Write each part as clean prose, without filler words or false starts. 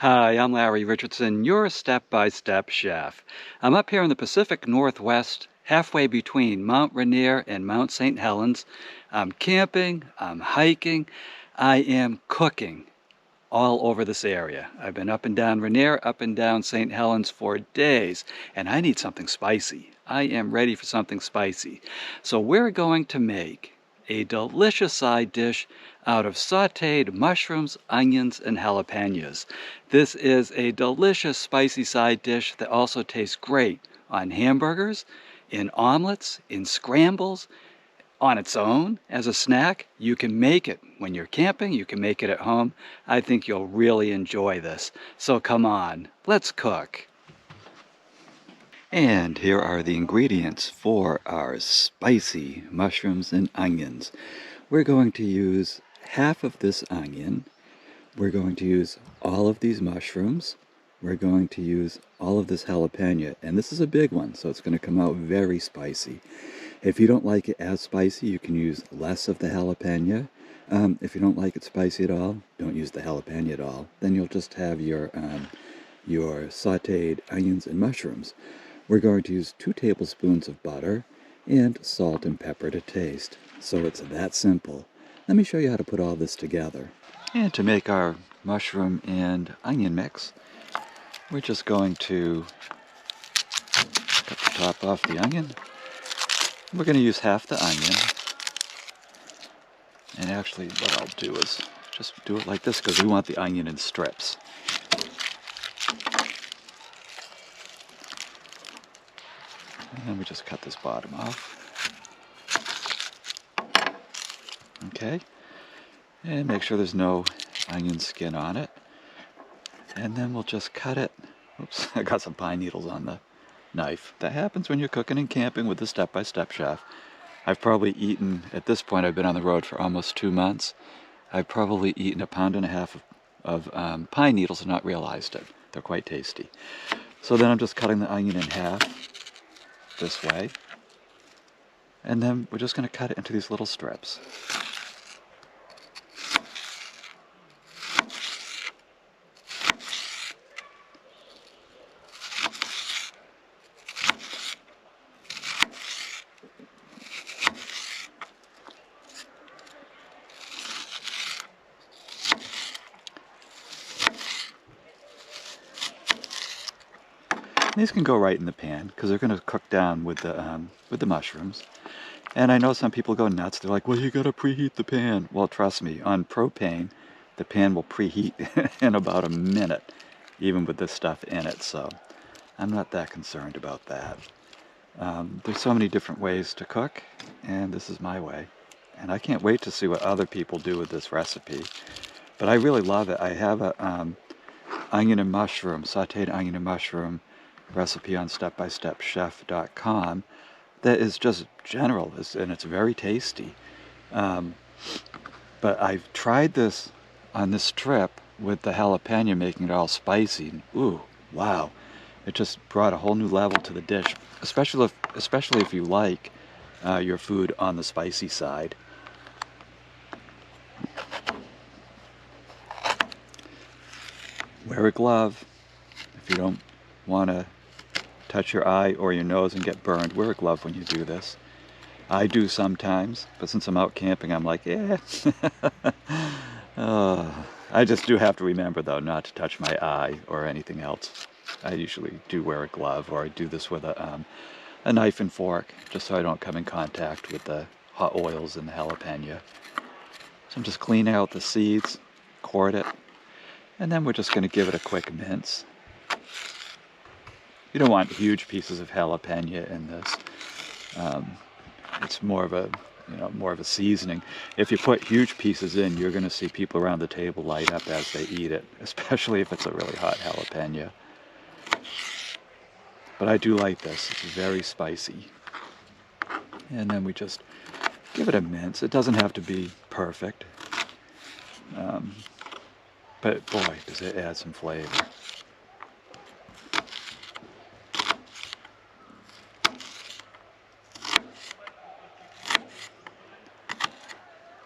Hi, I'm Larry Richardson, your step-by-step chef. I'm up here in the Pacific Northwest, halfway between Mount Rainier and Mount St. Helens. I'm camping, I'm hiking, I am cooking all over this area. I've been up and down Rainier, up and down St. Helens for days, and I need something spicy. I am ready for something spicy. So we're going to make a delicious side dish out of sauteed mushrooms, onions, and jalapenos. This is a delicious spicy side dish that also tastes great on hamburgers, in omelets, in scrambles, on its own as a snack. You can make it when you're camping, you can make it at home. I think you'll really enjoy this. So come on, let's cook. And here are the ingredients for our spicy mushrooms and onions. We're going to use half of this onion. We're going to use all of these mushrooms. We're going to use all of this jalapeno. And this is a big one, so it's going to come out very spicy. If you don't like it as spicy, you can use less of the jalapeno. If you don't like it spicy at all, don't use the jalapeno at all. Then you'll just have your sauteed onions and mushrooms. We're going to use 2 tablespoons of butter and salt and pepper to taste. So it's that simple. Let me show you how to put all this together. And to make our mushroom and onion mix, we're just going to cut the top off the onion. We're going to use half the onion. And actually what I'll do is just do it like this because we want the onion in strips. And then we just cut this bottom off. Okay. And make sure there's no onion skin on it. And then we'll just cut it. Oops, I got some pine needles on the knife. That happens when you're cooking and camping with the Step-by-Step Chef. I've probably eaten, at this point I've been on the road for almost 2 months, I've probably eaten 1.5 pounds of pine needles and not realized it. They're quite tasty. So then I'm just cutting the onion in half, this way. And then we're just going to cut it into these little strips. These can go right in the pan because they're going to cook down with the mushrooms. And I know some people go nuts. They're like, well, you got to preheat the pan. Well, trust me, on propane, the pan will preheat in about a minute, even with this stuff in it. So I'm not that concerned about that. There's so many different ways to cook, and this is my way. And I can't wait to see what other people do with this recipe. But I really love it. I have a onion and mushroom, sauteed onion and mushroom recipe on StepByStepChef.com that is just general, and it's very tasty. But I've tried this on this trip with the jalapeno, making it all spicy. And, ooh, wow. It just brought a whole new level to the dish, especially if you like your food on the spicy side. Wear a glove if you don't want to touch your eye or your nose and get burned. Wear a glove when you do this. I do sometimes, but since I'm out camping, I'm like, yeah. I just do have to remember, though, not to touch my eye or anything else. I usually do wear a glove, or I do this with a knife and fork, just so I don't come in contact with the hot oils and the jalapeno. So I'm just cleaning out the seeds, cord it, and then we're just going to give it a quick mince. You don't want huge pieces of jalapeno in this. It's more of a seasoning. If you put huge pieces in, you're going to see people around the table light up as they eat it, especially if it's a really hot jalapeno. But I do like this. It's very spicy. And then we just give it a mince. It doesn't have to be perfect. But boy, does it add some flavor.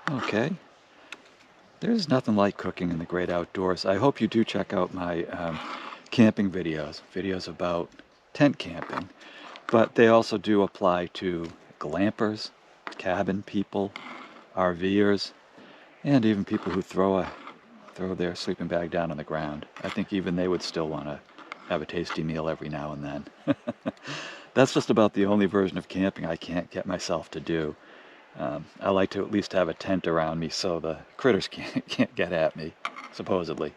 Okay, There's nothing like cooking in the great outdoors. I hope you do check out my camping videos about tent camping. But they also do apply to glampers, cabin people, RVers, and even people who throw their sleeping bag down on the ground. I think even they would still want to have a tasty meal every now and then. That's just about the only version of camping I can't get myself to do. I like to at least have a tent around me so the critters can't get at me, supposedly.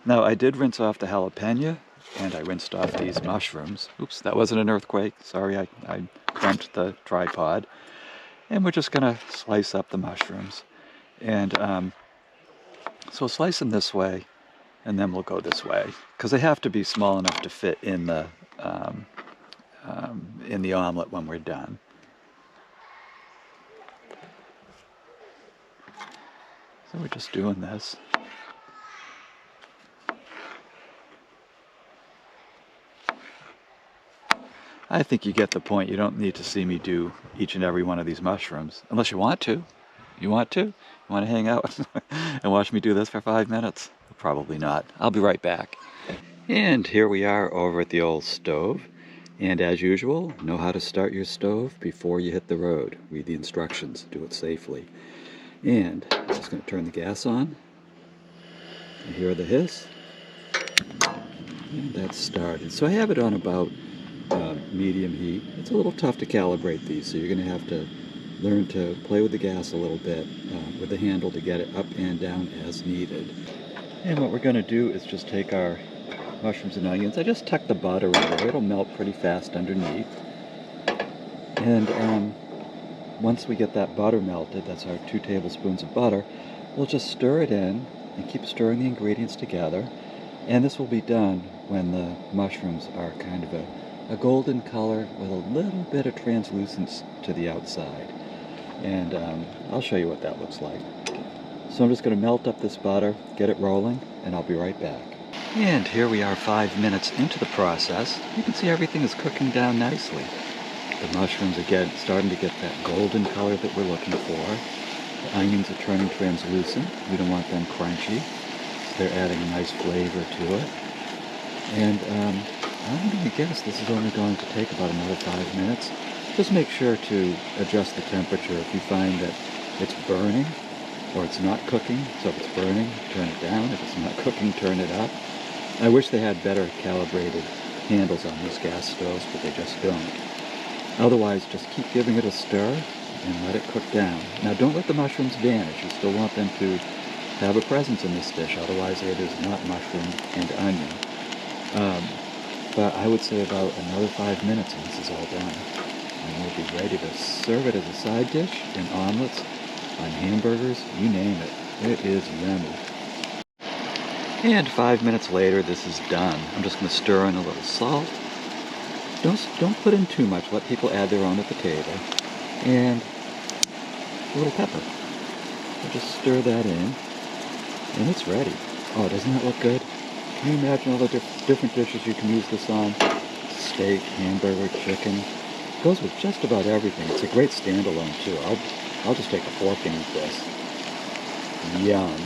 Now, I did rinse off the jalapeno, and I rinsed off these mushrooms. Oops, that wasn't an earthquake. Sorry, I bumped the tripod. And we're just going to slice up the mushrooms. And so slice them this way, and then we'll go this way, because they have to be small enough to fit in the omelet when we're done. So we're just doing this. I think you get the point. You don't need to see me do each and every one of these mushrooms, unless you want to. You want to? You want to hang out and watch me do this for 5 minutes? Probably not. I'll be right back. And here we are over at the old stove. And as usual, know how to start your stove before you hit the road. Read the instructions. Do it safely. And I'm just going to turn the gas on. You hear the hiss? And that's started. So I have it on about medium heat. It's a little tough to calibrate these, so you're going to have to learn to play with the gas a little bit with the handle to get it up and down as needed. And what we're going to do is just take our mushrooms and onions. I just tuck the butter in there. It'll melt pretty fast underneath. And once we get that butter melted, that's our 2 tablespoons of butter, we'll just stir it in and keep stirring the ingredients together. And this will be done when the mushrooms are kind of a golden color with a little bit of translucence to the outside. And I'll show you what that looks like. So I'm just going to melt up this butter, get it rolling, and I'll be right back. And here we are 5 minutes into the process. You can see everything is cooking down nicely. The mushrooms are starting to get that golden color that we're looking for. The onions are turning translucent. We don't want them crunchy. So they're adding a nice flavor to it. And I'm going to guess this is only going to take about another 5 minutes. Just make sure to adjust the temperature if you find that it's burning or it's not cooking. So if it's burning, turn it down. If it's not cooking, turn it up. I wish they had better calibrated handles on these gas stoves, but they just don't. Otherwise, just keep giving it a stir and let it cook down. Now, don't let the mushrooms vanish. You still want them to have a presence in this dish. Otherwise, it is not mushroom and onion. But I would say about another 5 minutes and this is all done. And we'll be ready to serve it as a side dish in omelets, on hamburgers, you name it. It is yummy. And 5 minutes later, this is done. I'm just going to stir in a little salt. Don't put in too much. Let people add their own at the table. And a little pepper. So just stir that in. And it's ready. Oh, doesn't that look good? Can you imagine all the different dishes you can use this on? Steak, hamburger, chicken. It goes with just about everything. It's a great standalone too. I'll just take a fork and eat this. Yum.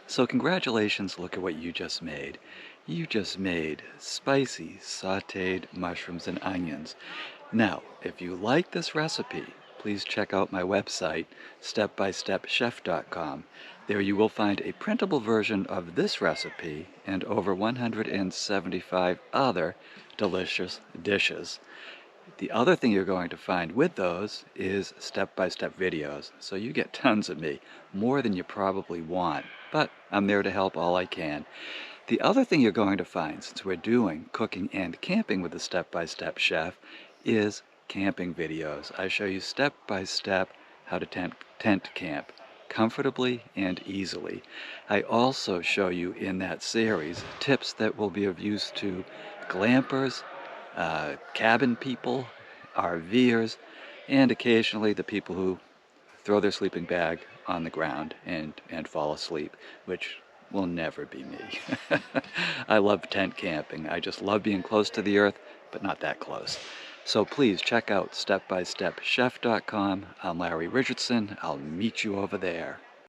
So congratulations, look at what you just made. You just made spicy sauteed mushrooms and onions. Now, if you like this recipe, please check out my website, StepByStepChef.com. There you will find a printable version of this recipe and over 175 other delicious dishes. The other thing you're going to find with those is step-by-step videos. So you get tons of me, more than you probably want, but I'm there to help all I can. The other thing you're going to find, since we're doing cooking and camping with the Step-by-Step Chef, is camping videos. I show you step-by-step how to tent camp comfortably and easily. I also show you in that series tips that will be of use to glampers, cabin people, RVers, and occasionally the people who throw their sleeping bag on the ground and fall asleep, which will never be me. I love tent camping. I just love being close to the earth, but not that close. So please check out StepByStepChef.com. I'm Larry Richardson. I'll meet you over there.